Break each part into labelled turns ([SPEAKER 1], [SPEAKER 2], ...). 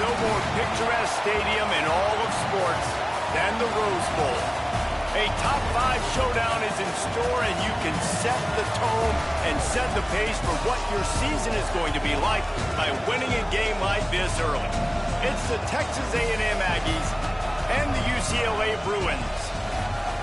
[SPEAKER 1] no more picturesque stadium in all of sports than the Rose Bowl. A top 5 showdown is in store, and you can set the tone and set the pace for what your season is going to be like by winning a game like this early. It's the Texas A&M Aggies and the UCLA Bruins.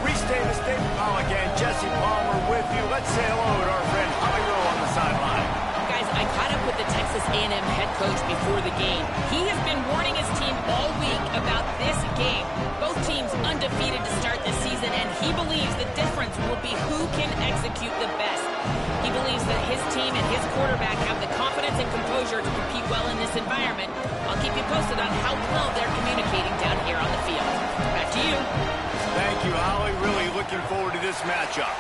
[SPEAKER 1] Reese Davis, David Pollack, and Jesse Palmer with you. Let's say hello to our friend Holly Rowe on the sideline.
[SPEAKER 2] Guys, I caught up with the Texas A&M head coach before the game. He has been warning his team all week about this game. Both teams undefeated to start this season, and he believes the difference will be who can execute the best. He believes that his team and his quarterback have the confidence and composure to compete well in this environment. I'll keep you posted on how well they're communicating down here on the field. Back to you.
[SPEAKER 1] Thank you, Holly. Really looking forward to this matchup.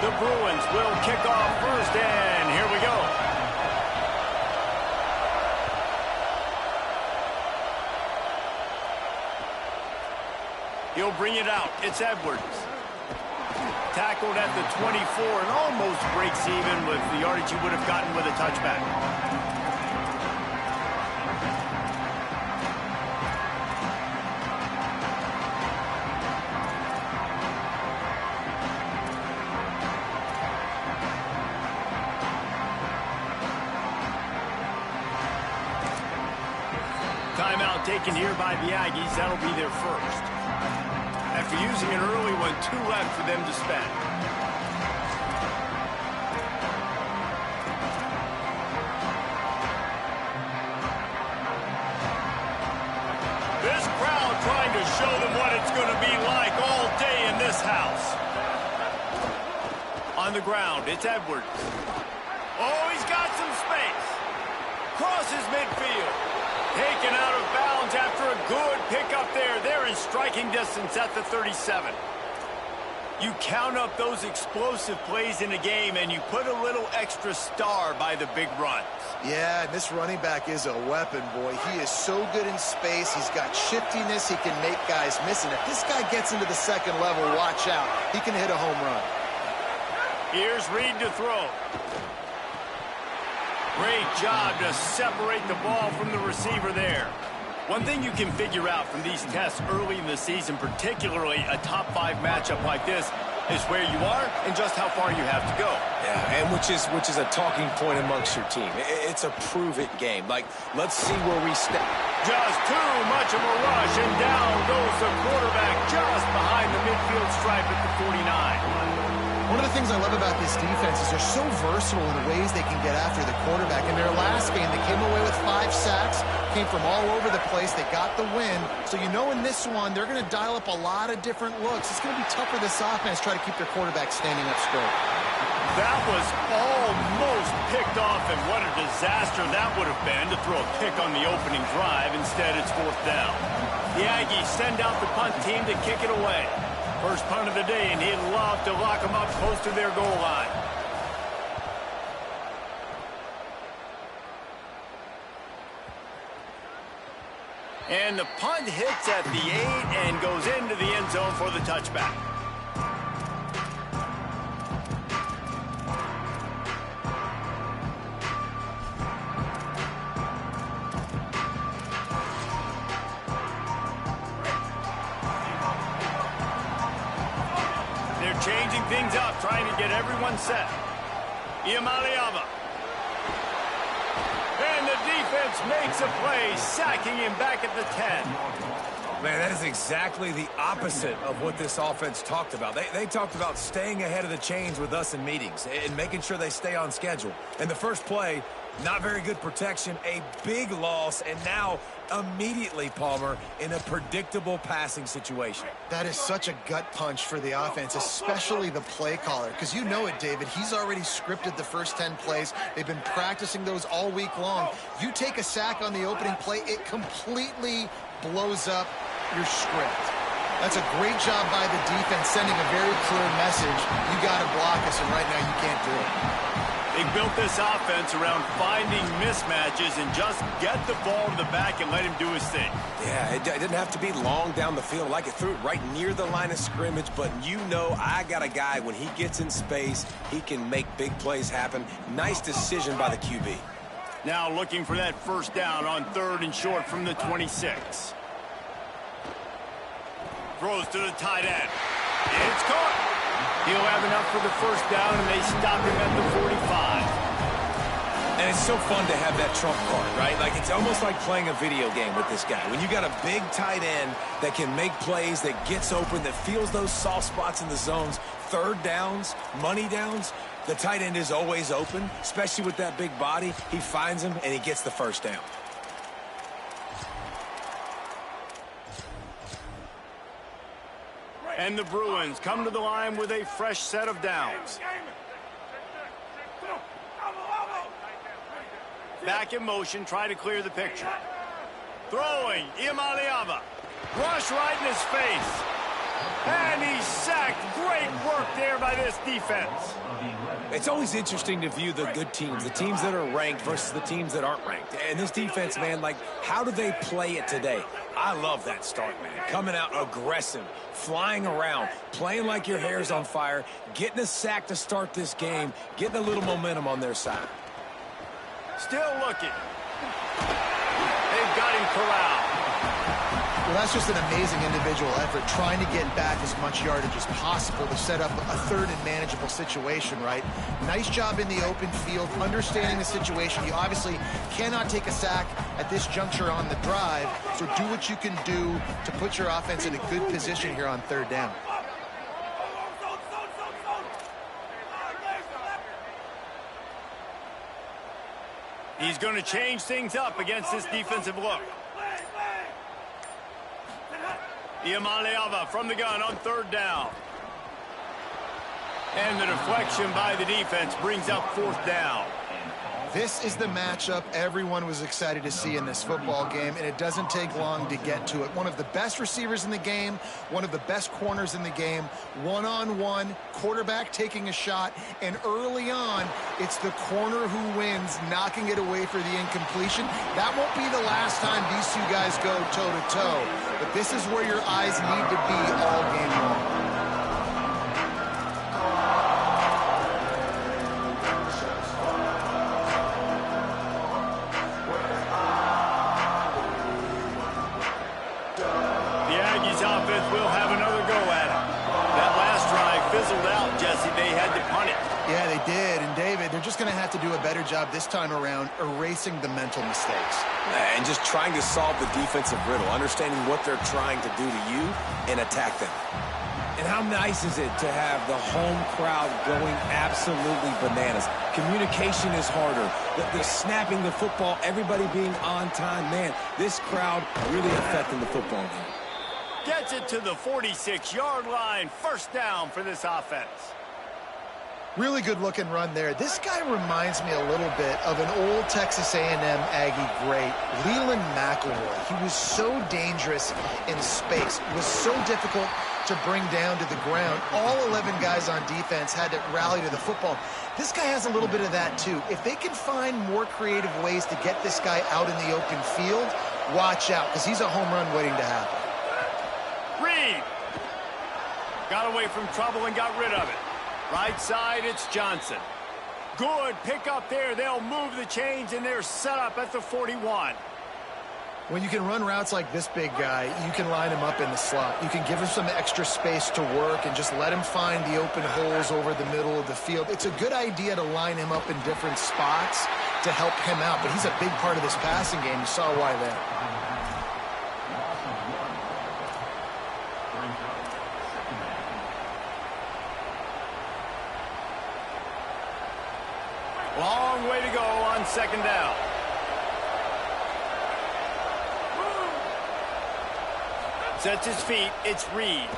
[SPEAKER 1] The Bruins will kick off first, and here we go. He'll bring it out. It's Edwards. Tackled at the 24 and almost breaks even with the yardage he would have gotten with a touchback. Timeout taken here by the Aggies. That'll be their first. After using an early one, 2 left for them to spend. This crowd trying to show them what it's going to be like all day in this house. On the ground, it's Edwards. Oh, he's got some space. Crosses midfield. Taken out of bounds after a good pickup there. They're in striking distance at the 37. You count up those explosive plays in a game, and you put a little extra star by the big runs.
[SPEAKER 3] Yeah, this running back is a weapon, boy. He is so good in space. He's got shiftiness. He can make guys miss. And if this guy gets into the second level, watch out. He can hit a home run.
[SPEAKER 1] Here's Reed to throw. Great job to separate the ball from the receiver there. One thing you can figure out from these tests early in the season, particularly a top 5 matchup like this, is where you are and just how far you have to go.
[SPEAKER 4] Yeah, and which is a talking point amongst your team. It's a prove-it game. Like, let's see where we stand.
[SPEAKER 1] Just too much of a rush, and down goes the quarterback just behind the midfield stripe at the 49.
[SPEAKER 3] One of the things I love about this defense is they're so versatile in the ways they can get after the quarterback. In their last game, they came away with 5 sacks, came from all over the place. They got the win. So you know in this one, they're going to dial up a lot of different looks. It's going to be tough for this offense to try to keep their quarterback standing up straight.
[SPEAKER 1] That was almost picked off, and what a disaster that would have been to throw a pick on the opening drive. Instead, it's 4th down. The Aggies send out the punt team to kick it away. First punt of the day, and he'd love to lock them up close to their goal line. And the punt hits at the 8 and goes into the end zone for the touchback. Changing things up, trying to get everyone set. Iamaleava. And the defense makes a play, sacking him back at the 10.
[SPEAKER 4] Man, that is exactly the opposite of what this offense talked about. They talked about staying ahead of the chains with us in meetings and making sure they stay on schedule. And the first play, not very good protection, a big loss, and now immediately, Palmer, in a predictable passing situation.
[SPEAKER 3] That is such a gut punch for the offense, especially the play caller, because you know it, David. He's already scripted the first 10 plays. They've been practicing those all week long. You take a sack on the opening play, it completely blows up your script. That's a great job by the defense, sending a very clear message. You got to block us, and right now you can't do it.
[SPEAKER 1] They built this offense around finding mismatches and just get the ball to the back and let him do his thing.
[SPEAKER 4] Yeah, it didn't have to be long down the field. Like it threw it right near the line of scrimmage, but you know I got a guy, when he gets in space, he can make big plays happen. Nice decision by the QB.
[SPEAKER 1] Now looking for that first down on 3rd and short from the 26. Throws to the tight end. It's caught. He'll have enough for the first down, and they stop him at the 45.
[SPEAKER 4] And it's so fun to have that trump card, right? Like, it's almost like playing a video game with this guy. When you got a big tight end that can make plays, that gets open, that feels those soft spots in the zones, 3rd downs, money downs, the tight end is always open, especially with that big body. He finds him, and he gets the first down.
[SPEAKER 1] And the Bruins come to the line with a fresh set of downs. Back in motion, try to clear the picture. Throwing, Iamaleava. Rush right in his face. And he's sacked. Great work there by this defense.
[SPEAKER 4] It's always interesting to view the good teams, the teams that are ranked versus the teams that aren't ranked. And this defense, man, like, how do they play it today? I love that start, man. Coming out aggressive, flying around, playing like your hair's on fire, getting a sack to start this game, getting a little momentum on their side.
[SPEAKER 1] Still looking. They've got him corralled.
[SPEAKER 3] Well, that's just an amazing individual effort, trying to get back as much yardage as possible to set up a 3rd and manageable situation, right? Nice job in the open field, understanding the situation. You obviously cannot take a sack at this juncture on the drive, so do what you can do to put your offense in a good position here on 3rd down.
[SPEAKER 1] He's going to change things up against this defensive look. Iamaleava from the gun on 3rd down. And the deflection by the defense brings up 4th down.
[SPEAKER 3] This is the matchup everyone was excited to see in this football game, and it doesn't take long to get to it. One of the best receivers in the game, one of the best corners in the game, one-on-one, quarterback taking a shot, and early on, it's the corner who wins, knocking it away for the incompletion. That won't be the last time these two guys go toe-to-toe, but this is where your eyes need to be all game long.
[SPEAKER 1] Will have another go at it. That last drive fizzled out, Jesse. They had to punt it.
[SPEAKER 3] Yeah, they did. And, David, they're just going to have to do a better job this time around erasing the mental mistakes.
[SPEAKER 4] And just trying to solve the defensive riddle, understanding what they're trying to do to you and attack them. And how nice is it to have the home crowd going absolutely bananas? Communication is harder. The snapping the football, everybody being on time. Man, this crowd really affecting the football game.
[SPEAKER 1] Gets it to the 46-yard line. First down for this offense.
[SPEAKER 3] Really good-looking run there. This guy reminds me a little bit of an old Texas A&M Aggie great, Leland McElroy. He was so dangerous in space. It was so difficult to bring down to the ground. All 11 guys on defense had to rally to the football. This guy has a little bit of that, too. If they can find more creative ways to get this guy out in the open field, watch out, because he's a home run waiting to happen.
[SPEAKER 1] Reed got away from trouble and got rid of it. Right side, it's Johnson. Good pick up there. They'll move the chains, and they're set up at the 41.
[SPEAKER 3] When you can run routes like this big guy, you can line him up in the slot. You can give him some extra space to work and just let him find the open holes over the middle of the field. It's a good idea to line him up in different spots to help him out, but he's a big part of this passing game. You saw why there.
[SPEAKER 1] Long way to go on 2nd down. Sets his feet. It's Reed.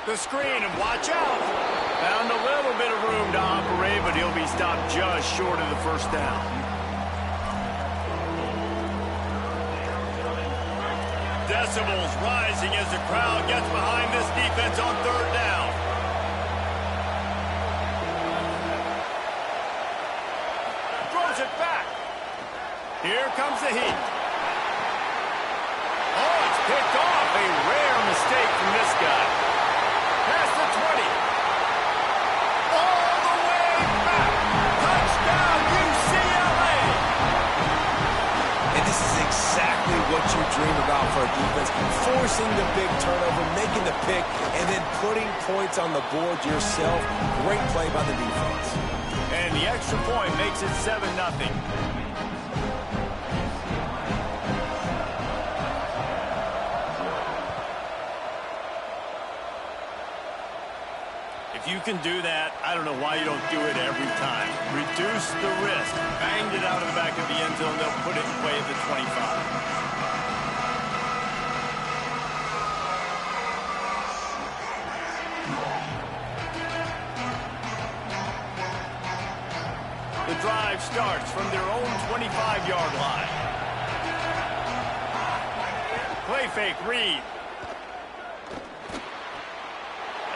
[SPEAKER 1] The screen, and watch out. Found a little bit of room to operate, but he'll be stopped just short of the first down. Decibels rising as the crowd gets behind this defense on 3rd down. Here comes the heat. Oh, it's picked off. A rare mistake from this guy. Past the 20. All the way back. Touchdown, UCLA.
[SPEAKER 4] And this is exactly what you dream about for a defense. Forcing the big turnover, making the pick, and then putting points on the board yourself. Great play by the defense.
[SPEAKER 1] And the extra point makes it 7-0. If you can do that, I don't know why you don't do it every time. Reduce the risk. Banged it out of the back of the end zone. They'll put it away at the 25. The drive starts from their own 25-yard line. Play fake, read.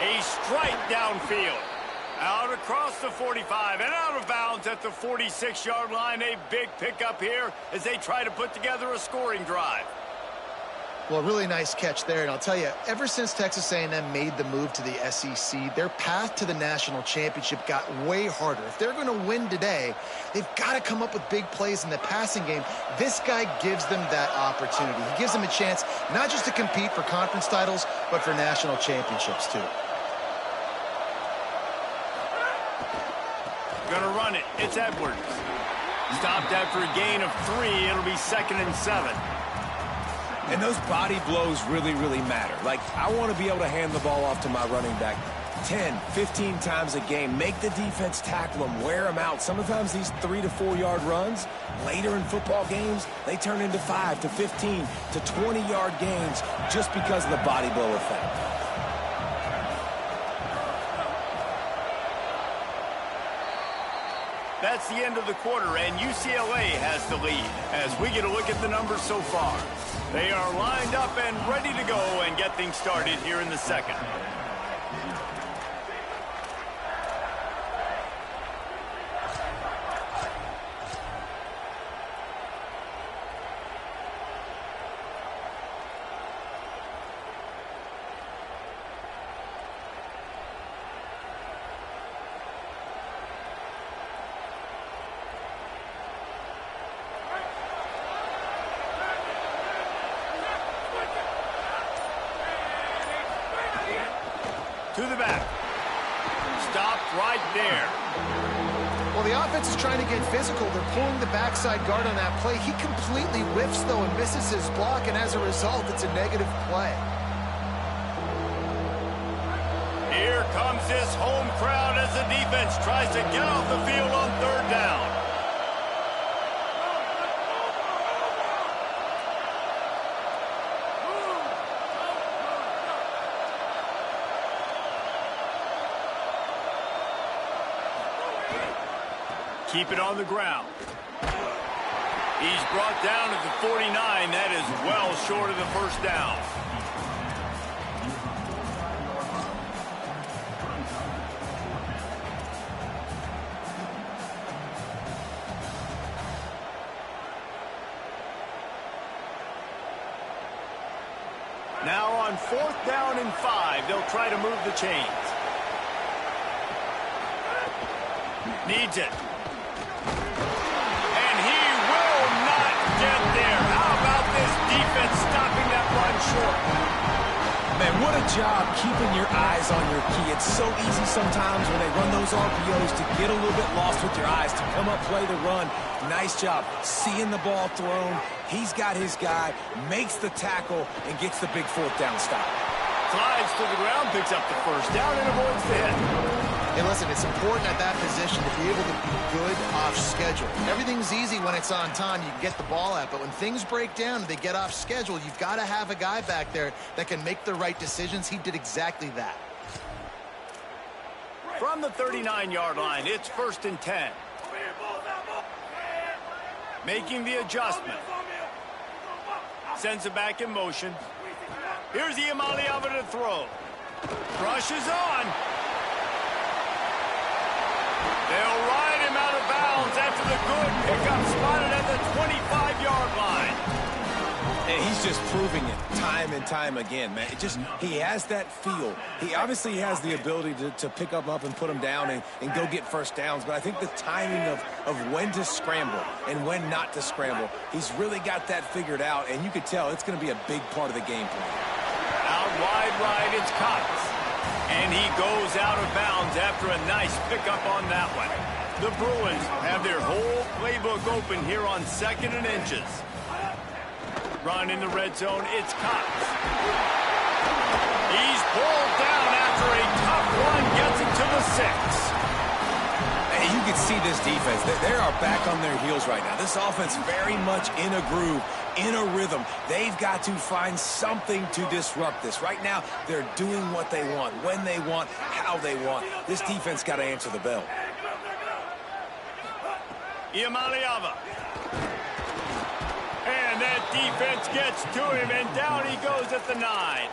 [SPEAKER 1] A strike downfield. Out across the 45 and out of bounds at the 46-yard line. A big pickup here as they try to put together a scoring drive.
[SPEAKER 3] Well, really nice catch there, and I'll tell you, ever since Texas A&M made the move to the SEC, their path to the national championship got way harder. If they're going to win today, they've got to come up with big plays in the passing game. This guy gives them that opportunity. He gives them a chance not just to compete for conference titles, but for national championships, too.
[SPEAKER 1] Gonna run it. It's Edwards. Stopped after a gain of 3. It'll be 2nd and 7.
[SPEAKER 4] And those body blows really, really matter. Like, I want to be able to hand the ball off to my running back 10, 15 times a game. Make the defense tackle them, wear them out. Sometimes these 3 to 4 yard runs, later in football games, they turn into 5 to 15 to 20-yard gains just because of the body blow effect.
[SPEAKER 1] That's the end of the quarter, and UCLA has the lead as we get a look at the numbers so far. They are lined up and ready to go and get things started here in the second. To the back. Stopped right there.
[SPEAKER 3] Well, the offense is trying to get physical. They're pulling the backside guard on that play. He completely whiffs, though, and misses his block, and as a result, it's a negative play.
[SPEAKER 1] Here comes this home crowd as the defense tries to get off the field on 3rd down. Keep it on the ground. He's brought down at the 49. That is well short of the 1st down. Now on 4th down and 5, they'll try to move the chains. Needs it. Get there. How about this defense stopping that run short?
[SPEAKER 4] Man, what a job keeping your eyes on your key. It's so easy sometimes when they run those RPOs to get a little bit lost with your eyes, to come up, play the run. Nice job seeing the ball thrown. He's got his guy, makes the tackle, and gets the big 4th down stop.
[SPEAKER 1] Slides to the ground, picks up the 1st down, and avoids the hit.
[SPEAKER 3] Hey, listen, it's important at that position to be able to be good off schedule. Everything's easy when it's on time. You can get the ball out. But when things break down and they get off schedule, you've got to have a guy back there that can make the right decisions. He did exactly that.
[SPEAKER 1] From the 39-yard line, it's 1st and 10. Making the adjustment. Sends it back in motion. Here's the Amaliava to throw. Rushes on. They'll ride him out of bounds after the good pickup spotted at the 25-yard line.
[SPEAKER 4] And he's just proving it time and time again, man. He has that feel. He obviously has the ability to pick up and put him down and go get first downs, but I think the timing of when to scramble and when not to scramble, he's really got that figured out, and you could tell it's going to be a big part of the game plan.
[SPEAKER 1] Out wide right, it's Cox. And he goes out of bounds after a nice pickup on that one. The Bruins have their whole playbook open here on 2nd and inches. Run in the red zone, it's Cox. He's pulled down after a tough run, gets it to the 6.
[SPEAKER 4] And you can see this defense. They are back on their heels right now. This offense very much in a groove, in a rhythm. They've got to find something to disrupt this. Right now, they're doing what they want, when they want, how they want. This defense got to answer the bell.
[SPEAKER 1] Iamaleava. And that defense gets to him, and down he goes at the 9.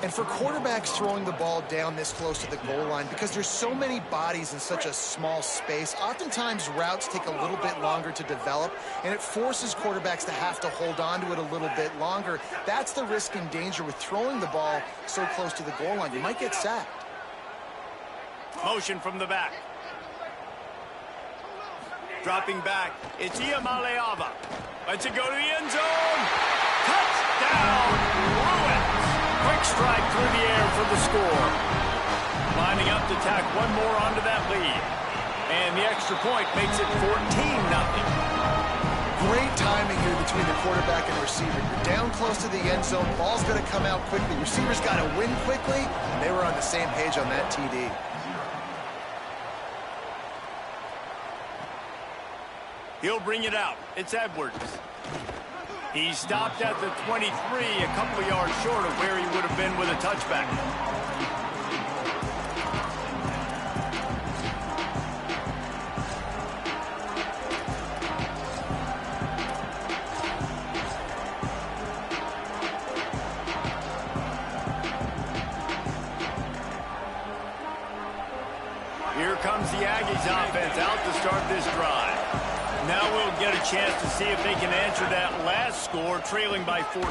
[SPEAKER 3] And for quarterbacks throwing the ball down this close to the goal line, because there's so many bodies in such a small space, oftentimes routes take a little bit longer to develop, and it forces quarterbacks to have to hold on to it a little bit longer. That's the risk and danger with throwing the ball so close to the goal line. You might get sacked.
[SPEAKER 1] Motion from the back. Dropping back, it's Iamaleava. Lets it go to the end zone. Touchdown, Bruins. Quick strike through the air for the score. Lining up to tack one more onto that lead. And the extra point makes it 14-0.
[SPEAKER 3] Great timing here between the quarterback and the receiver. You're down close to the end zone. Ball's going to come out quickly. Receiver's got to win quickly. And they were on the same page on that TD.
[SPEAKER 1] He'll bring it out. It's Edwards. He stopped at the 23, a couple of yards short of where he would have been with a touchback. Here comes the Aggies offense out to start this drive. Now we'll get a chance to see if they can answer that last score, trailing by 14,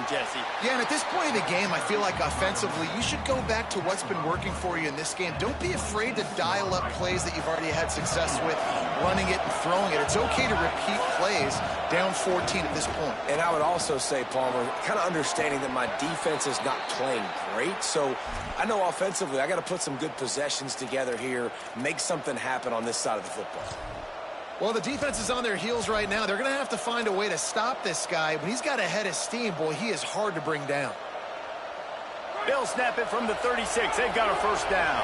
[SPEAKER 1] Jesse.
[SPEAKER 3] Yeah, and at this point in the game, I feel like offensively, you should go back to what's been working for you in this game. Don't be afraid to dial up plays that you've already had success with, running it and throwing it. It's okay to repeat plays down 14 at this point.
[SPEAKER 4] And I would also say, Palmer, kind of understanding that my defense is not playing great, so I know offensively I got to put some good possessions together here, make something happen on this side of the football.
[SPEAKER 3] Well, the defense is on their heels right now. They're going to have to find a way to stop this guy. When he's got a head of steam, boy, he is hard to bring down.
[SPEAKER 1] They'll snap it from the 36. They've got a first down.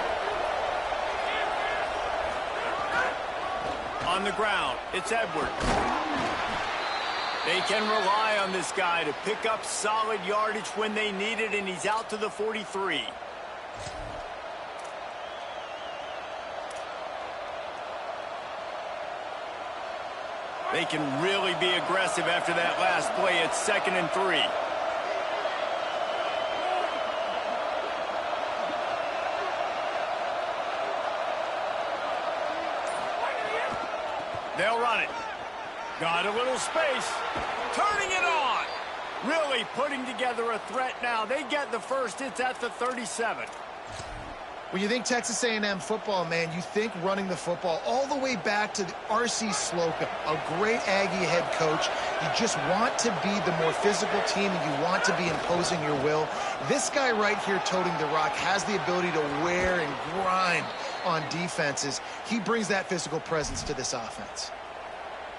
[SPEAKER 1] On the ground, it's Edwards. They can rely on this guy to pick up solid yardage when they need it, and he's out to the 43. They can really be aggressive after that last play. It's 2nd and 3. They'll run it. Got a little space. Turning it on. Really putting together a threat now. They get the first. It's at the 37.
[SPEAKER 3] When you think Texas A&M football, man, you think running the football all the way back to R.C. Slocum, a great Aggie head coach. You just want to be the more physical team, and you want to be imposing your will. This guy right here toting the rock has the ability to wear and grind on defenses. He brings that physical presence to this offense.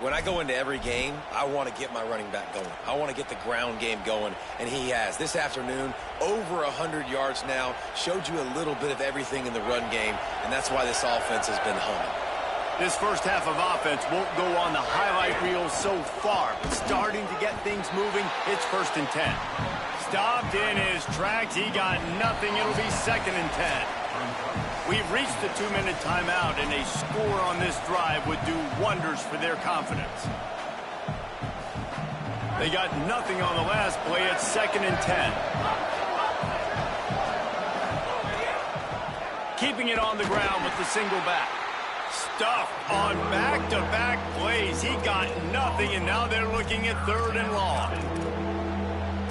[SPEAKER 4] When I go into every game, I want to get my running back going. I want to get the ground game going, and he has. This afternoon, over 100 yards now, showed you a little bit of everything in the run game, and that's why this offense has been humming.
[SPEAKER 1] This first half of offense won't go on the highlight reel so far, but starting to get things moving, it's 1st and 10. Stopped in his tracks. He got nothing. It'll be 2nd and 10. We've reached the 2-minute timeout, and a score on this drive would do wonders for their confidence. They got nothing on the last play. It's 2nd and 10. Keeping it on the ground with the single back. Stuffed on back-to-back plays. He got nothing, and now they're looking at 3rd and long.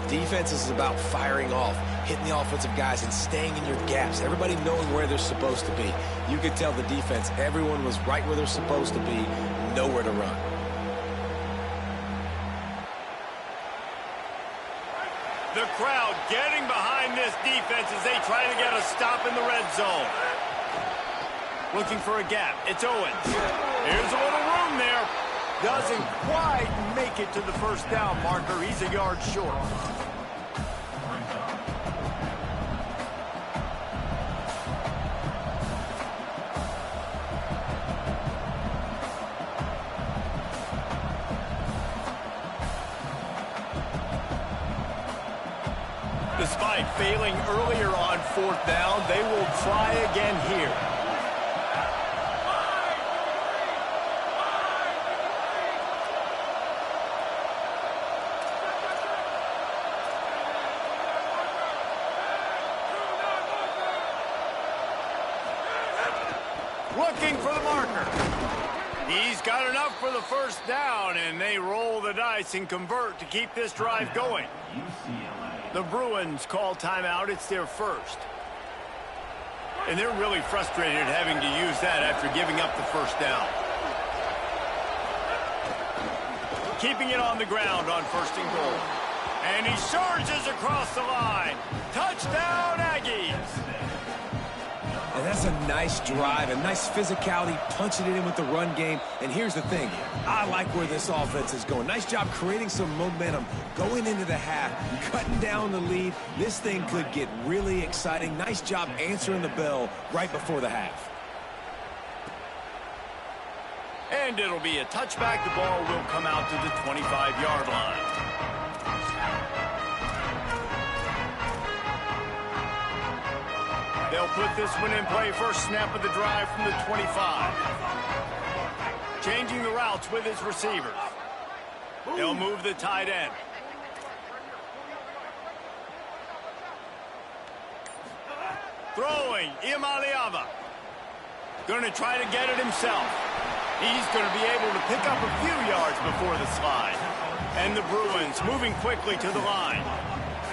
[SPEAKER 4] Defense is about firing off, hitting the offensive guys and staying in your gaps. Everybody knowing where they're supposed to be. You could tell the defense, everyone was right where they're supposed to be, nowhere to run.
[SPEAKER 1] The crowd getting behind this defense as they try to get a stop in the red zone. Looking for a gap. It's Owens. Here's a little room there. Doesn't quite make it to the first down marker. He's a yard short. Despite failing earlier on 4th down, they will try again here. Looking for the marker. He's got enough for the first down, and they roll the dice and convert to keep this drive going. The Bruins call timeout. It's their first. And they're really frustrated having to use that after giving up the first down. Keeping it on the ground on 1st and goal. And he surges across the line. Touchdown, Aggies!
[SPEAKER 4] And that's a nice drive, a nice physicality, punching it in with the run game. And here's the thing. I like where this offense is going. Nice job creating some momentum, going into the half, cutting down the lead. This thing could get really exciting. Nice job answering the bell right before the half.
[SPEAKER 1] And it'll be a touchback. The ball will come out to the 25-yard line. They'll put this one in play. First snap of the drive from the 25. Changing the routes with his receivers. They'll move the tight end. Throwing, Iamaleava. Going to try to get it himself. He's going to be able to pick up a few yards before the slide. And the Bruins moving quickly to the line.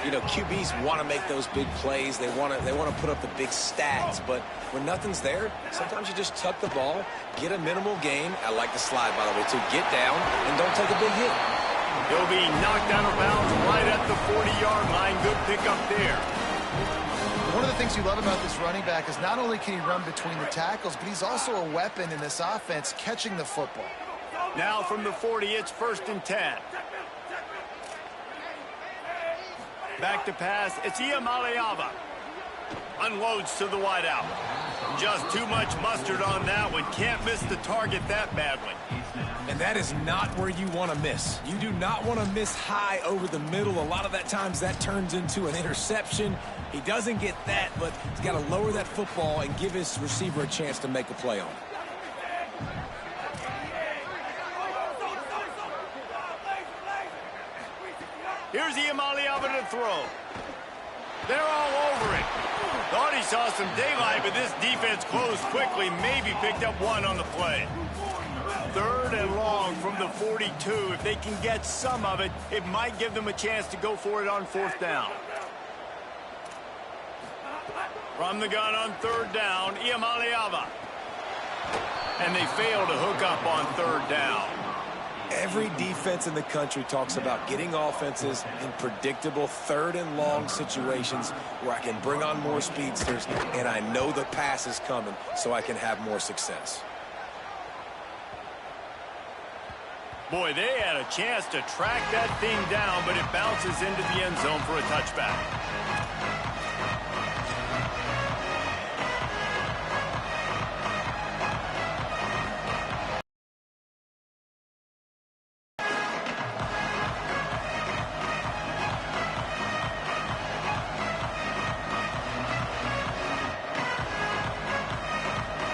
[SPEAKER 4] You know, QBs want to make those big plays. They want to put up the big stats. But when nothing's there, sometimes you just tuck the ball, get a minimal gain. I like the slide, by the way, too. Get down and don't take a big hit.
[SPEAKER 1] He'll be knocked out of bounds right at the 40-yard line. Good pickup there.
[SPEAKER 3] One of the things you love about this running back is not only can he run between the tackles, but he's also a weapon in this offense catching the football.
[SPEAKER 1] Now from the 40, it's 1st and 10. Back to pass, it's Iamaleava. Unloads to the wideout. Just too much mustard on that one. Can't miss the target that badly.
[SPEAKER 4] And that is not where you want to miss. You do not want to miss high over the middle. A lot of that times that turns into an interception. He doesn't get that, but he's got to lower that football and give his receiver a chance to make a play on it.
[SPEAKER 1] Here's Iamaleava to throw. They're all over it. Thought he saw some daylight, but this defense closed quickly. Maybe picked up one on the play. 3rd and long from the 42. If they can get some of it, it might give them a chance to go for it on 4th down. From the gun on 3rd down, Iamaleava. And they fail to hook up on 3rd down.
[SPEAKER 4] Every defense in the country talks about getting offenses in predictable 3rd and long situations where I can bring on more speedsters and I know the pass is coming so I can have more success.
[SPEAKER 1] Boy, they had a chance to track that thing down, but it bounces into the end zone for a touchback.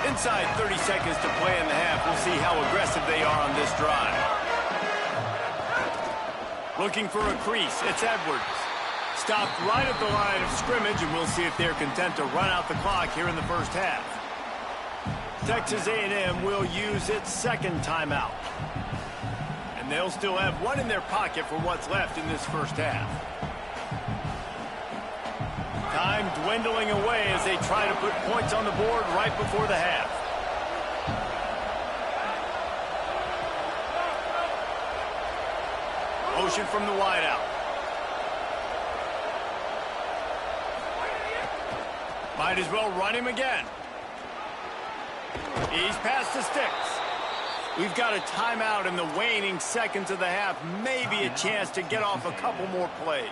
[SPEAKER 1] Inside 30 seconds to play in the half. We'll see how aggressive they are on this drive. Looking for a crease. It's Edwards. Stopped right at the line of scrimmage, and we'll see if they're content to run out the clock here in the first half. Texas A&M will use its second timeout. And they'll still have one in their pocket for what's left in this first half. Time dwindling away as they try to put points on the board right before the half. Motion from the wideout. Might as well run him again. He's past the sticks. We've got a timeout in the waning seconds of the half. Maybe a chance to get off a couple more plays.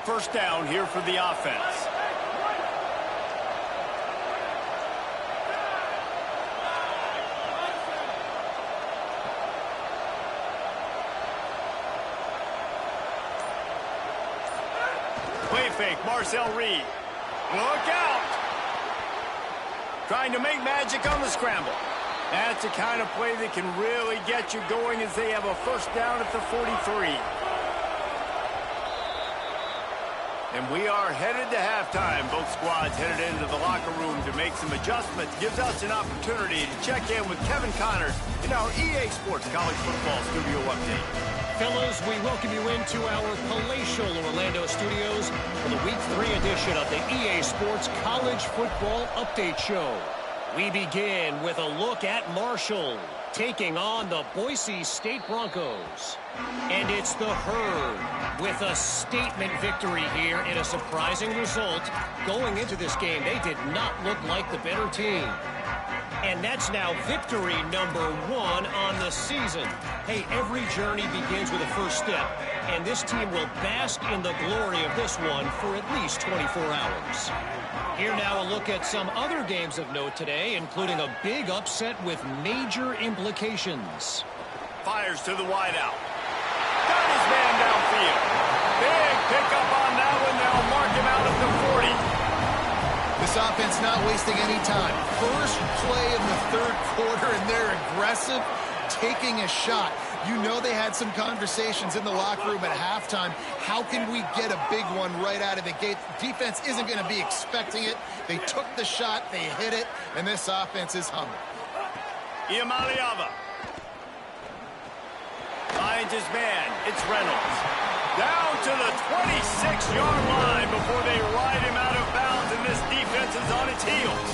[SPEAKER 1] First down here for the offense. Play fake, Marcel Reed. Look out! Trying to make magic on the scramble. That's the kind of play that can really get you going as they have a first down at the 43. And we are headed to halftime. Both squads headed into the locker room to make some adjustments. Gives us an opportunity to check in with Kevin Connors in our EA Sports College Football Studio Update.
[SPEAKER 5] Fellas, we welcome you into our palatial Orlando studios for the Week 3 edition of the EA Sports College Football Update Show. We begin with a look at Marshall taking on the Boise State Broncos. And it's the Herd with a statement victory here in a surprising result. Going into this game, they did not look like the better team. And that's now victory number 1 on the season. Hey, every journey begins with a first step, and this team will bask in the glory of this one for at least 24 hours. Here now a look at some other games of note today, including a big upset with major implications.
[SPEAKER 1] Fires to the wideout. Got his man downfield. Big pickup on that one. They'll mark him out at the 40.
[SPEAKER 3] This offense not wasting any time. First play in the third quarter, and they're aggressive, taking a shot. You know they had some conversations in the locker room at halftime. How can we get a big one right out of the gate? Defense isn't going to be expecting it. They took the shot, they hit it, and this offense is humming.
[SPEAKER 1] Iamaleava finds his man. It's Reynolds. Down to the 26-yard line before they ride him out of bounds, and this defense is on its heels.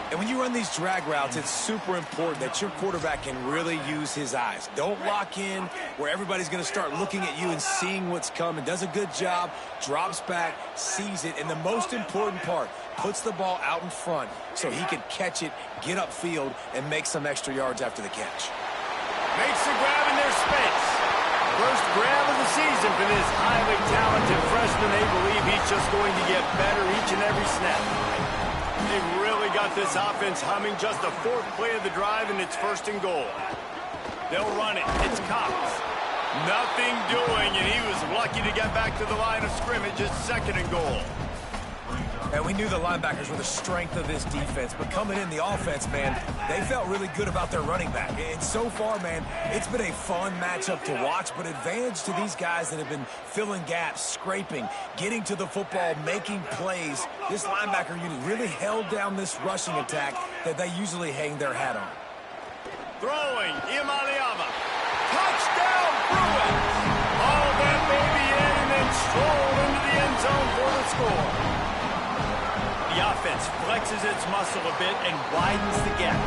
[SPEAKER 4] And when you run these drag routes, it's super important that your quarterback can really use his eyes. Don't lock in where everybody's going to start looking at you and seeing what's coming. Does a good job, drops back, sees it, and the most important part, puts the ball out in front so he can catch it, get upfield, and make some extra yards after the catch.
[SPEAKER 1] Makes the grab in their space. First grab of the season for this highly talented freshman. They believe he's just going to get better each and every snap. They've really got this offense humming. Just the 4th play of the drive, and it's 1st and goal. They'll run it. It's Cox. Nothing doing, and he was lucky to get back to the line of scrimmage. It's 2nd and goal.
[SPEAKER 4] And we knew the linebackers were the strength of this defense, but coming in the offense, man, they felt really good about their running back. And so far, man, it's been a fun matchup to watch, but advantage to these guys that have been filling gaps, scraping, getting to the football, making plays. This linebacker unit really held down this rushing attack that they usually hang their hat on.
[SPEAKER 1] Throwing, Iamaleava. Touchdown, Bruins! All that baby in and then stroll into the end zone for the score. The offense flexes its muscle a bit and widens the gap.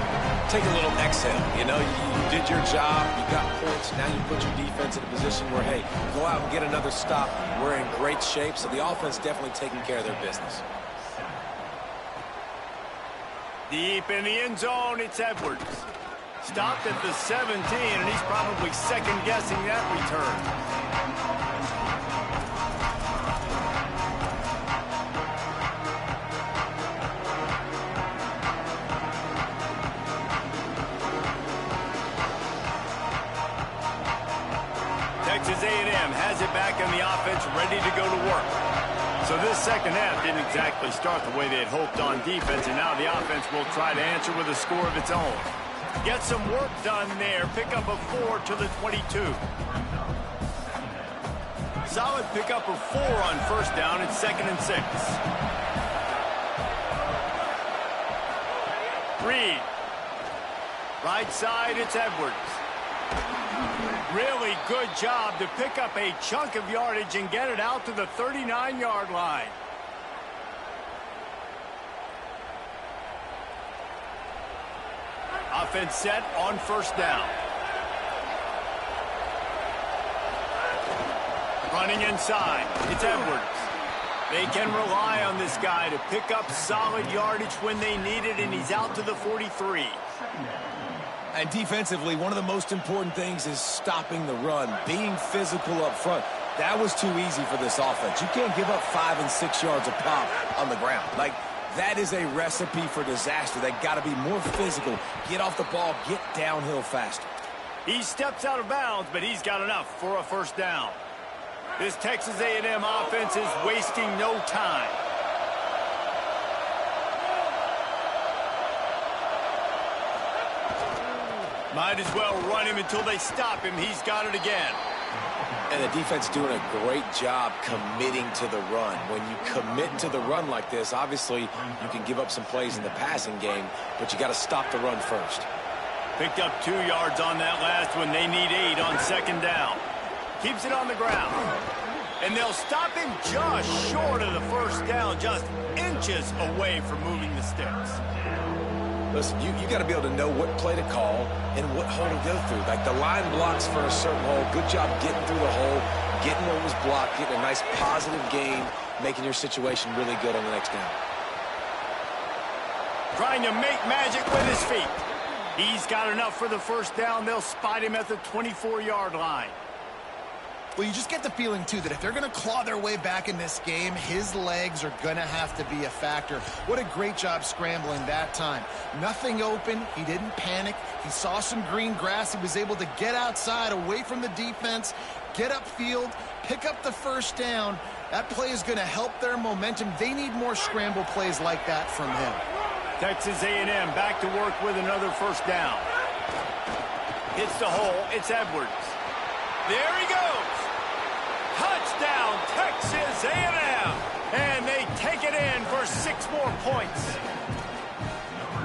[SPEAKER 6] Take a little exhale. You know, you did your job. You got points. Now you put your defense in a position where, hey, go out and get another stop. We're in great shape, so the offense definitely taking care of their business.
[SPEAKER 1] Deep in the end zone, it's Edwards. Stopped at the 17, and he's probably second-guessing that return. Texas A&M has it back in the offense, ready to go to work. So this second half didn't exactly start the way they had hoped on defense, and now the offense will try to answer with a score of its own. Get some work done there. Pick up a 4 to the 22. Solid pickup of 4 on first down and 2nd and 6. Reed. Right side, it's Edwards. Really good job to pick up a chunk of yardage and get it out to the 39-yard line. Offense set on first down. Running inside, it's Edwards. They can rely on this guy to pick up solid yardage when they need it, and he's out to the 43.
[SPEAKER 4] And defensively, one of the most important things is stopping the run, being physical up front. That was too easy for this offense. You can't give up 5 and 6 yards a pop on the ground. Like, that is a recipe for disaster. They got to be more physical, get off the ball, get downhill faster.
[SPEAKER 1] He steps out of bounds, but he's got enough for a first down. This Texas A&M offense is wasting no time. Might as well run him until they stop him. He's got it again.
[SPEAKER 6] And the defense doing a great job committing to the run. When you commit to the run like this, obviously you can give up some plays in the passing game, but you got to stop the run first.
[SPEAKER 1] Picked up 2 yards on that last one. They need 8 on second down. Keeps it on the ground. And they'll stop him just short of the first down, just inches away from moving the sticks.
[SPEAKER 6] Listen, you got to be able to know what play to call and what hole to go through. Like, the line blocks for a certain hole. Good job getting through the hole, getting what was blocked, getting a nice positive gain, making your situation really good on the next down.
[SPEAKER 1] Trying to make magic with his feet. He's got enough for the first down. They'll spot him at the 24-yard line.
[SPEAKER 3] Well, you just get the feeling, too, that if they're going to claw their way back in this game, his legs are going to have to be a factor. What a great job scrambling that time. Nothing open. He didn't panic. He saw some green grass. He was able to get outside, away from the defense, get upfield, pick up the first down. That play is going to help their momentum. They need more scramble plays like that from him.
[SPEAKER 1] Texas A&M back to work with another first down. Hits the hole. It's Edwards. There he goes. Touchdown, Texas A&M. And they take it in for 6 more points.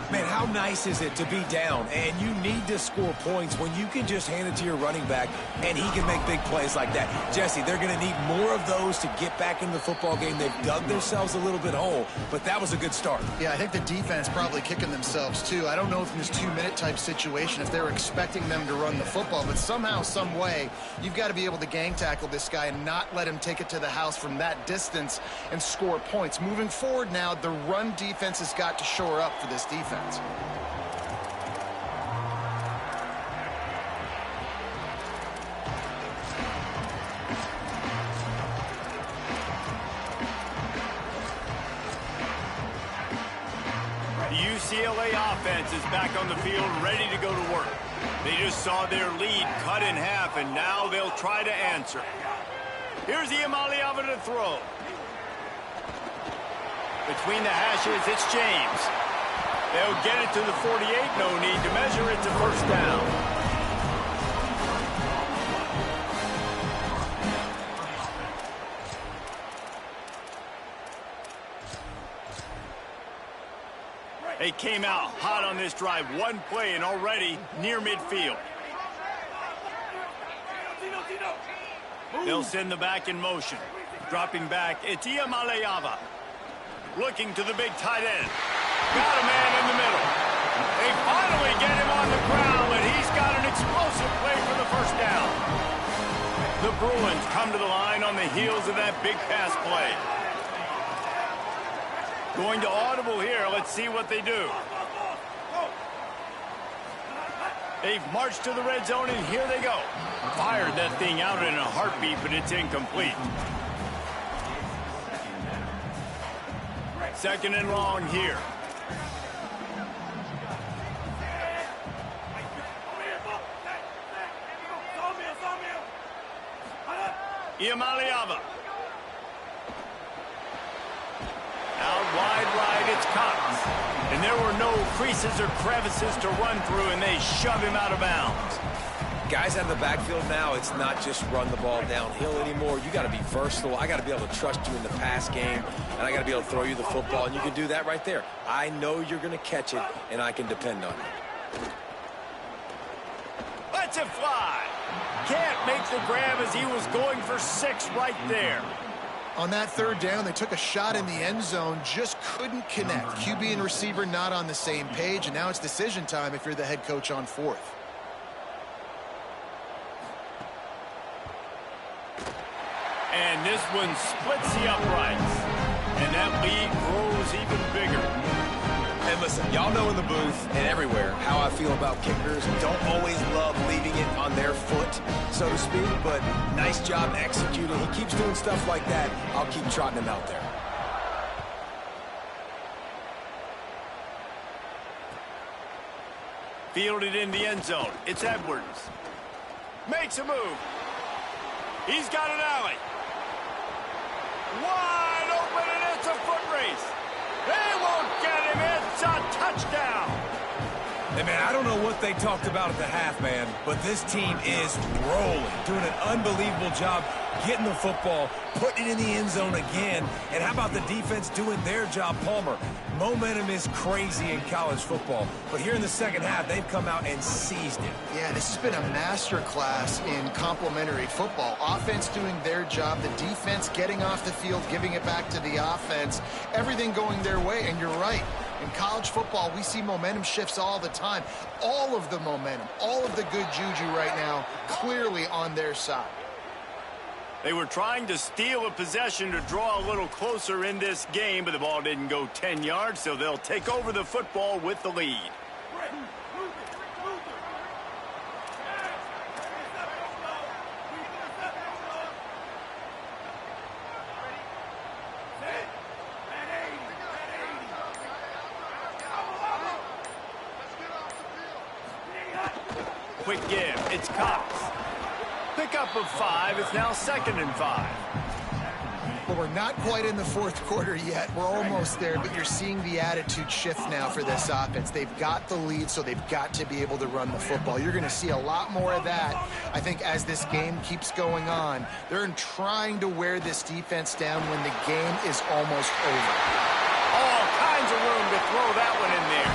[SPEAKER 4] Man, how nice is it to be down and you need to score points when you can just hand it to your running back and he can make big plays like that? Jesse, they're going to need more of those to get back into the football game. They've dug themselves a little bit whole, but that was a good start.
[SPEAKER 3] Yeah, I think the defense probably kicking themselves, too. I don't know if in this 2-minute type situation, if they're expecting them to run the football, but somehow, some way, you've got to be able to gang tackle this guy and not let him take it to the house from that distance and score points. Moving forward now, the run defense has got to shore up for this defense.
[SPEAKER 1] The UCLA offense is back on the field, ready to go to work. They just saw their lead cut in half, and now they'll try to answer. Here's Iamaleava to throw. Between the hashes, it's James. They'll get it to the 48. No need to measure it to first down. They came out hot on this drive. One play and already near midfield. They'll send the back in motion. Dropping back, it's Iamaleava. Looking to the big tight end. Got a man in the middle. They finally get him on the ground, and he's got an explosive play for the first down. The Bruins come to the line on the heels of that big pass play. Going to audible here. Let's see what they do. They've marched to the red zone, and here they go. Fired that thing out in a heartbeat, but it's incomplete. 2nd and long here. Iamaleava. Out wide right, it's Cox. And there were no creases or crevices to run through, and they shove him out of bounds.
[SPEAKER 6] Guys out of the backfield now, it's not just run the ball downhill anymore. You got to be versatile. I got to be able to trust you in the pass game, and I got to be able to throw you the football, and you can do that right there. I know you're going to catch it, and I can depend on you.
[SPEAKER 1] Lets it fly. Can't make the grab as he was going for 6 right there.
[SPEAKER 3] On that third down, they took a shot in the end zone, just couldn't connect. QB and receiver not on the same page, and now it's decision time if you're the head coach on 4th.
[SPEAKER 1] And this one splits the uprights. And that lead grows even bigger.
[SPEAKER 6] And listen, y'all know in the booth and everywhere how I feel about kickers. Don't always love leaving it on their foot, so to speak, but nice job executing. He keeps doing stuff like that. I'll keep trotting him out there.
[SPEAKER 1] Fielded in the end zone. It's Edwards. Makes a move. He's got an alley. Wide open, and it's a foot race. They won't get him. It's a touchdown.
[SPEAKER 4] Hey, man, I don't know what they talked about at the half, man, but this team is rolling, doing an unbelievable job getting the football, putting it in the end zone again. And how about the defense doing their job, Palmer? Momentum is crazy in college football, but here in the second half, they've come out and seized it.
[SPEAKER 3] Yeah, this has been a master class in complementary football. Offense doing their job, the defense getting off the field, giving it back to the offense, everything going their way, and you're right. In college football, we see momentum shifts all the time. All of the momentum, all of the good juju right now, clearly on their side.
[SPEAKER 1] They were trying to steal a possession to draw a little closer in this game, but the ball didn't go 10 yards, so they'll take over the football with the lead. Quick give. It's Cox. Pickup of 5. It's now 2nd and 5.
[SPEAKER 3] Well, we're not quite in the 4th quarter yet. We're almost there, but you're seeing the attitude shift now for this offense. They've got the lead, so they've got to be able to run the football. You're going to see a lot more of that, I think, as this game keeps going on. They're trying to wear this defense down when the game is almost over.
[SPEAKER 1] All kinds of room to throw that one in there.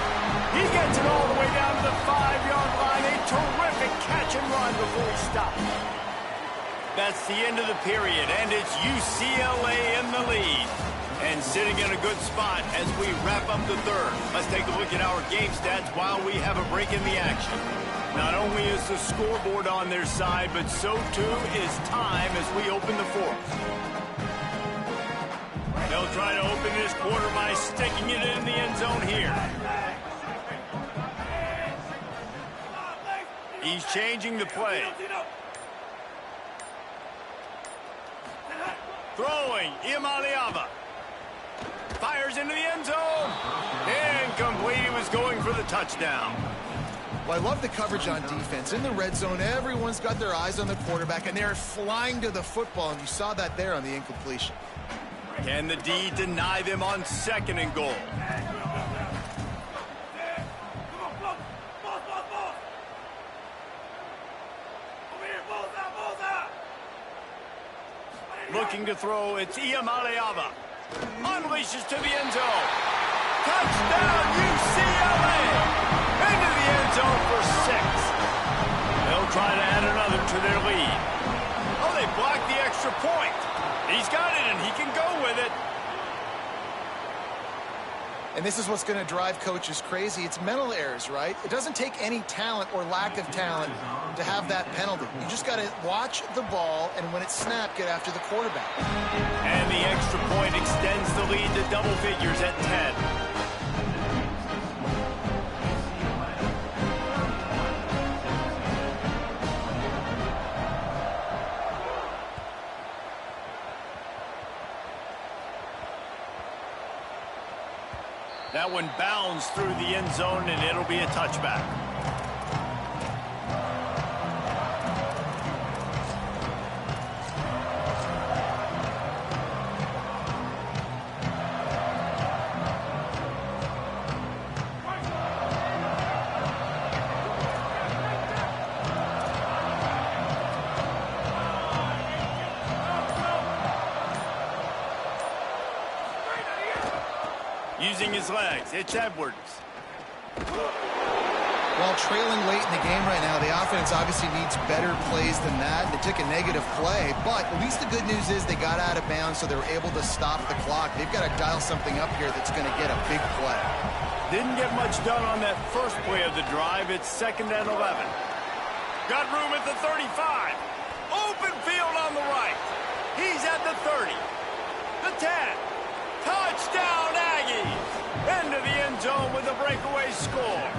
[SPEAKER 1] He gets it all the way down to the 5-yard line. A terrific catch and run before he stops. That's the end of the period, and it's UCLA in the lead. And sitting in a good spot as we wrap up the 3rd. Let's take a look at our game stats while we have a break in the action. Not only is the scoreboard on their side, but so too is time as we open the 4th. They'll try to open this quarter by sticking it in the end zone here. He's changing the play. Throwing, Iamaleava. Fires into the end zone. Incomplete. He was going for the touchdown.
[SPEAKER 3] Well, I love the coverage on defense. In the red zone, everyone's got their eyes on the quarterback, and they're flying to the football, and you saw that there on the incompletion.
[SPEAKER 1] Can the D deny them on 2nd and goal? Looking to throw, it's Iamaleava. Unleashes to the end zone. Touchdown, UCLA! Into the end zone for 6. They'll try to add another to their lead. Oh, they blocked the extra point. He's got it, and he can go with it.
[SPEAKER 3] And this is what's going to drive coaches crazy. It's mental errors, right? It doesn't take any talent or lack of talent to have that penalty. You just got to watch the ball, and when it's snapped, get after the quarterback.
[SPEAKER 1] And the extra point extends the lead to double figures at 10. That one bounds through the end zone, and it'll be a touchback. Using his legs, it's Edwards.
[SPEAKER 3] While trailing late in the game right now, the offense obviously needs better plays than that. They took a negative play, but at least the good news is they got out of bounds, so they were able to stop the clock. They've got to dial something up here that's going to get a big play.
[SPEAKER 1] Didn't get much done on that first play of the drive. It's 2nd and 11. Got room at the 35. Open field on the right. He's at the 30. The 10. Touchdown, Aggies. Into the end zone with a breakaway score.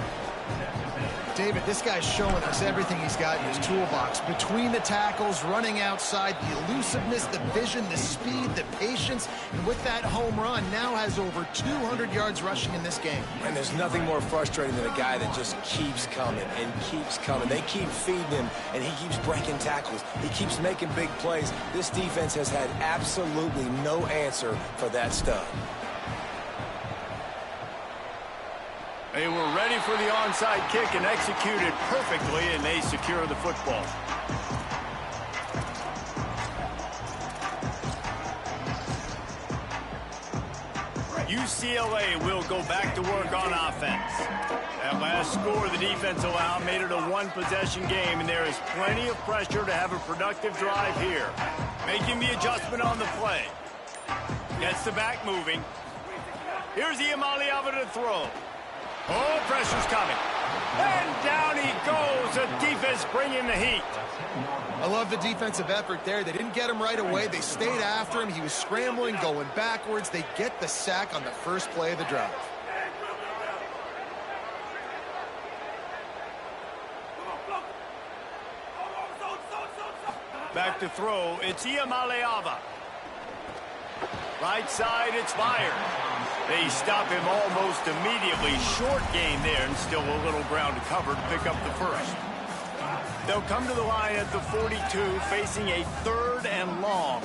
[SPEAKER 3] David, this guy's showing us everything he's got in his toolbox. Between the tackles, running outside, the elusiveness, the vision, the speed, the patience. And with that home run, now has over 200 yards rushing in this game.
[SPEAKER 6] And there's nothing more frustrating than a guy that just keeps coming and keeps coming. They keep feeding him, and he keeps breaking tackles. He keeps making big plays. This defense has had absolutely no answer for that stud.
[SPEAKER 1] They were ready for the onside kick and executed perfectly, and they secure the football. UCLA will go back to work on offense. That last score the defense allowed made it a one-possession game, and there is plenty of pressure to have a productive drive here. Making the adjustment on the play. Gets the back moving. Here's Iamaleava to throw. Oh, pressure's coming. And down he goes. The defense bringing the heat.
[SPEAKER 3] I love the defensive effort there. They didn't get him right away. They stayed after him. He was scrambling, going backwards. They get the sack on the first play of the drive.
[SPEAKER 1] Back to throw. It's Iamaleava. Right side, it's fired. They stop him almost immediately. Short gain there, and still a little ground to cover to pick up the first. They'll come to the line at the 42, facing a 3rd and long.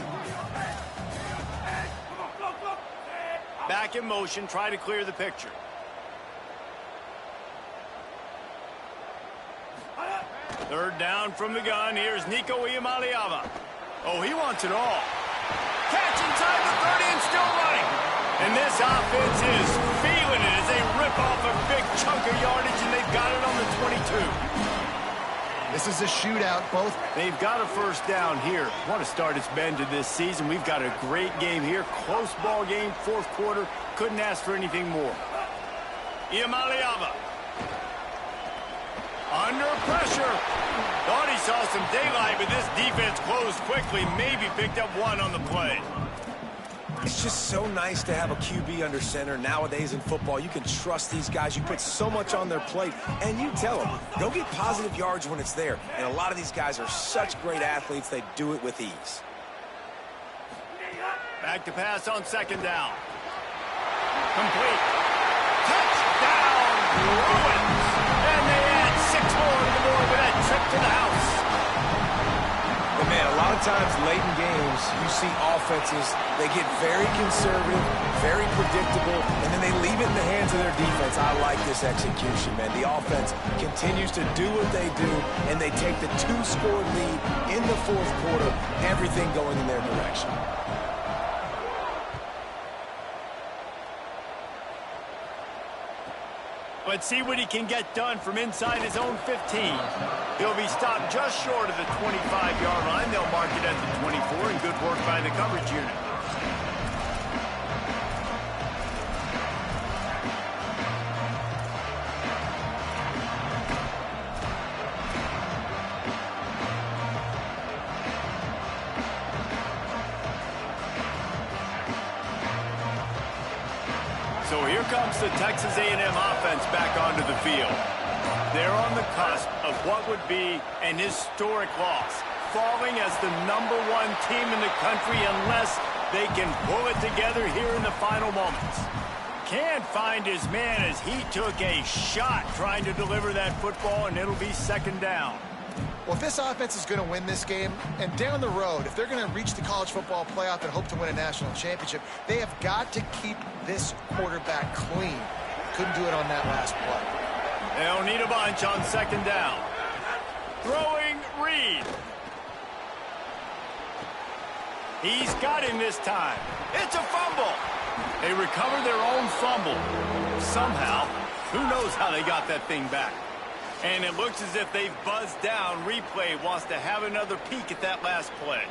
[SPEAKER 1] Back in motion, try to clear the picture. Third down from the gun. Here's Nico Iamaleava. Oh, he wants it all. Catch inside the 30 and still running. And this offense is feeling it as they rip off a big chunk of yardage, and they've got it on the 22.
[SPEAKER 3] This is a shootout.
[SPEAKER 1] They've got a first down here. What a start it's been to this season. We've got a great game here. Close ball game, 4th quarter. Couldn't ask for anything more. Iamaleava. Under pressure. Thought he saw some daylight, but this defense closed quickly. Maybe picked up one on the play.
[SPEAKER 6] It's just so nice to have a QB under center. Nowadays in football, you can trust these guys. You put so much on their plate, and you tell them, go get positive yards when it's there. And a lot of these guys are such great athletes, they do it with ease.
[SPEAKER 1] Back to pass on 2nd down. Complete. Touchdown, Bruins! And they add 6 more to the board with that trip to the house.
[SPEAKER 6] But man, a lot of times late in games, you see offenses, they get very conservative, very predictable, and then they leave it in the hands of their defense. I like this execution, man. The offense continues to do what they do, and they take the 2-score lead in the 4th quarter, everything going in their direction.
[SPEAKER 1] Let's see what he can get done from inside his own 15. He'll be stopped just short of the 25-yard line. They'll mark it at the 24, and good work by the coverage unit. So here comes the Texas A&M offense back onto the field. They're on the cusp of what would be an historic loss, falling as the #1 team in the country unless they can pull it together here in the final moments. Can't find his man as he took a shot trying to deliver that football, and it'll be 2nd down.
[SPEAKER 3] Well, if this offense is going to win this game, and down the road, if they're going to reach the college football playoff and hope to win a national championship, they have got to keep this quarterback clean. Couldn't do it on that last play.
[SPEAKER 1] They'll need a bunch on 2nd down. Throwing Reed. He's got him this time. It's a fumble. They recovered their own fumble. Somehow, who knows how they got that thing back. And it looks as if they've buzzed down. Replay wants to have another peek at that last play.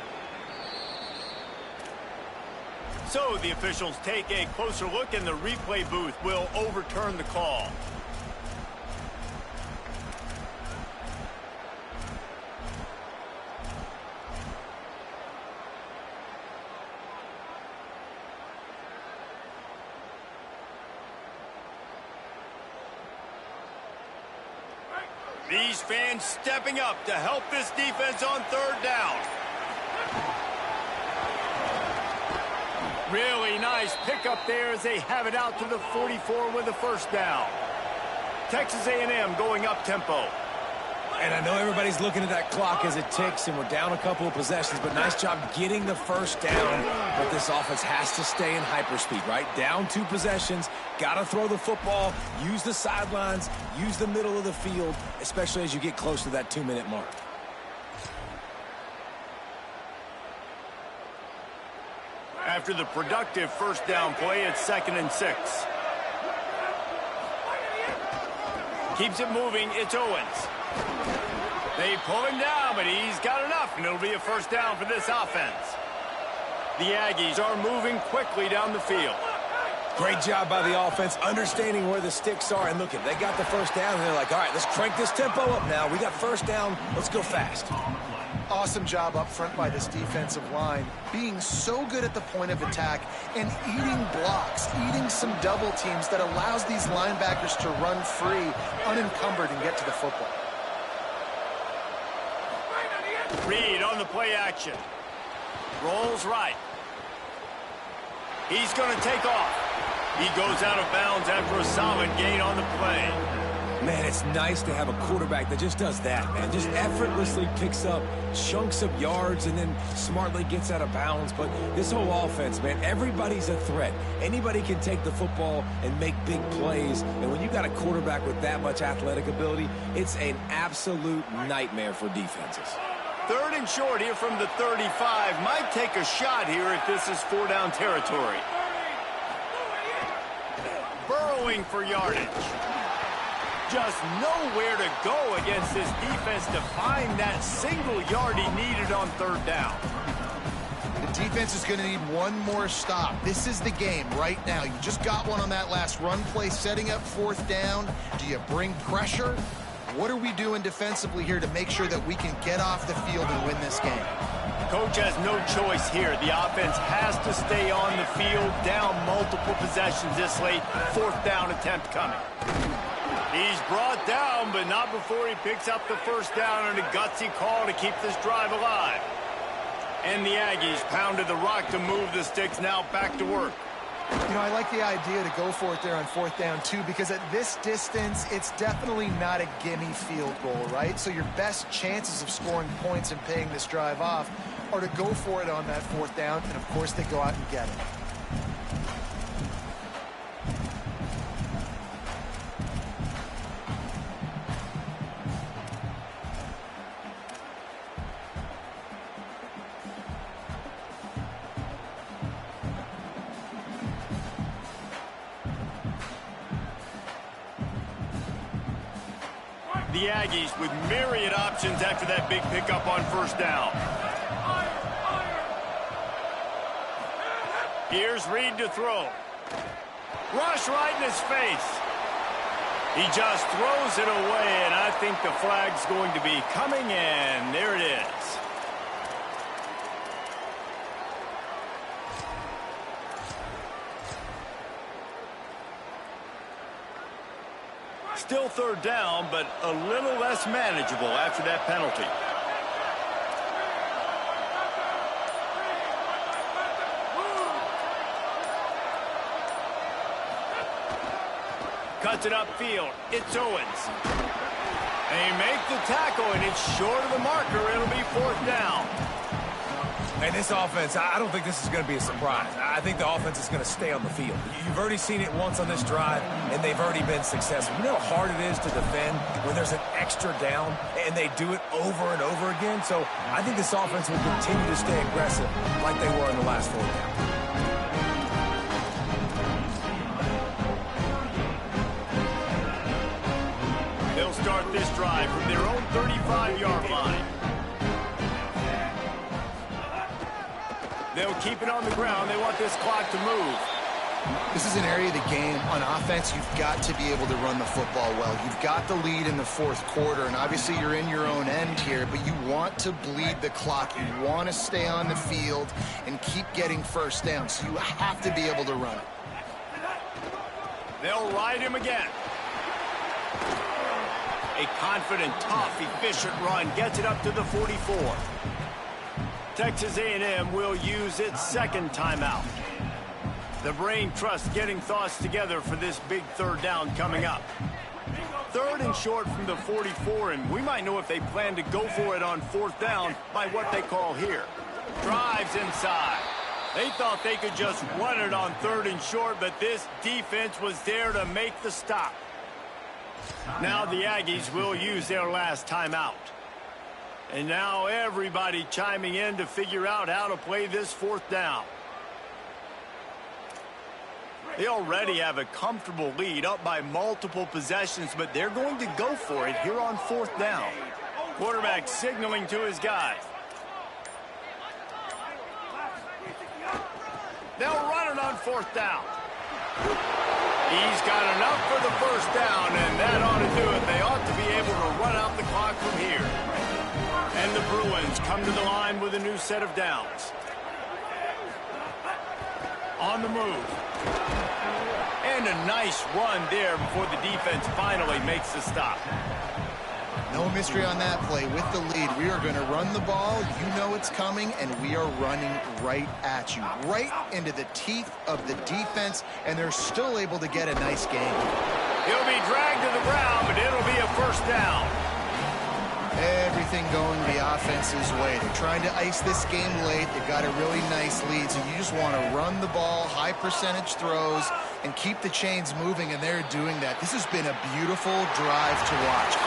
[SPEAKER 1] So the officials take a closer look, and the replay booth will overturn the call. These fans stepping up to help this defense on third down. Really nice pickup there as they have it out to the 44 with a first down. Texas A&M going up tempo.
[SPEAKER 4] And I know everybody's looking at that clock as it ticks, and we're down a couple of possessions, but nice job getting the first down. But this offense has to stay in hyperspeed, right? Down 2 possessions, got to throw the football, use the sidelines, use the middle of the field, especially as you get close to that 2-minute mark.
[SPEAKER 1] After the productive first down play, it's 2nd and 6. Keeps it moving, it's Owens. They pull him down, but he's got enough, and it'll be a first down for this offense. The Aggies are moving quickly down the field.
[SPEAKER 4] Great job by the offense, understanding where the sticks are. And look, they got the first down, and they're like, all right, let's crank this tempo up now. We got first down. Let's go fast.
[SPEAKER 3] Awesome job up front by this defensive line, being so good at the point of attack and eating blocks, eating some double teams that allows these linebackers to run free, unencumbered, and get to the football.
[SPEAKER 1] Reed on the play action. Rolls right. He's going to take off. He goes out of bounds after a solid gain on the play.
[SPEAKER 4] Man, it's nice to have a quarterback that just does that, man. Just effortlessly picks up chunks of yards and then smartly gets out of bounds. But this whole offense, man, everybody's a threat. Anybody can take the football and make big plays. And when you got a quarterback with that much athletic ability, it's an absolute nightmare for defenses.
[SPEAKER 1] 3rd and short here from the 35. Might take a shot here if this is 4-down territory. Burrowing for yardage. Just nowhere to go against this defense to find that single yard he needed on 3rd down.
[SPEAKER 3] The defense is going to need one more stop. This is the game right now. You just got one on that last run play, setting up 4th down. Do you bring pressure? What are we doing defensively here to make sure that we can get off the field and win this game?
[SPEAKER 1] Coach has no choice here. The offense has to stay on the field, down multiple possessions this late. 4th down attempt coming. He's brought down, but not before he picks up the first down on a gutsy call to keep this drive alive. And the Aggies pounded the rock to move the sticks, now back to work.
[SPEAKER 3] You know, I like the idea to go for it there on 4th down, too, because at this distance, it's definitely not a gimme field goal, right? So your best chances of scoring points and paying this drive off are to go for it on that 4th down, and, of course, they go out and get it.
[SPEAKER 1] The Aggies with myriad options after that big pickup on 1st down. Here's Reed to throw. Rush right in his face. He just throws it away, and I think the flag's going to be coming in. There it is. Still 3rd down, but a little less manageable after that penalty. Cuts it upfield. It's Owens. They make the tackle, and it's short of the marker. It'll be 4th down.
[SPEAKER 4] And this offense, I don't think this is going to be a surprise. I think the offense is going to stay on the field. You've already seen it once on this drive, and they've already been successful. You know how hard it is to defend when there's an extra down, and they do it over and over again? So I think this offense will continue to stay aggressive like they were in the last 4 down.
[SPEAKER 1] start this drive from their own 35-yard line. They'll keep it on the ground. They want this clock to move.
[SPEAKER 3] This is an area of the game. On offense, you've got to be able to run the football well. You've got the lead in the fourth quarter, and obviously you're in your own end here, but you want to bleed the clock. You want to stay on the field and keep getting first down, so you have to be able to run it.
[SPEAKER 1] They'll ride him again. A confident, tough, efficient run gets it up to the 44. Texas A&M will use its second timeout. The brain trust getting thoughts together for this big third down coming up. Third and short from the 44, and we might know if they plan to go for it on fourth down by what they call here. Drives inside. They thought they could just run it on third and short, but this defense was there to make the stop. Now the Aggies will use their last timeout. And now everybody chiming in to figure out how to play this fourth down. They already have a comfortable lead, up by multiple possessions, but they're going to go for it here on fourth down. Quarterback signaling to his guy. They'll run it on fourth down. He's got enough for the first down, and that ought to do it. They ought to be able to run out the clock from here. And the Bruins come to the line with a new set of downs. On the move. And a nice run there before the defense finally makes the stop.
[SPEAKER 3] No mystery on that play. With the lead, we are going to run the ball. You know it's coming, and we are running right at you, right into the teeth of the defense, and they're still able to get a nice gain.
[SPEAKER 1] He'll be dragged to the ground, but it'll be a first down.
[SPEAKER 3] Everything going the offense's way. They're trying to ice this game late. They've got a really nice lead, so you just want to run the ball, high percentage throws, and keep the chains moving, and they're doing that. This has been a beautiful drive to watch.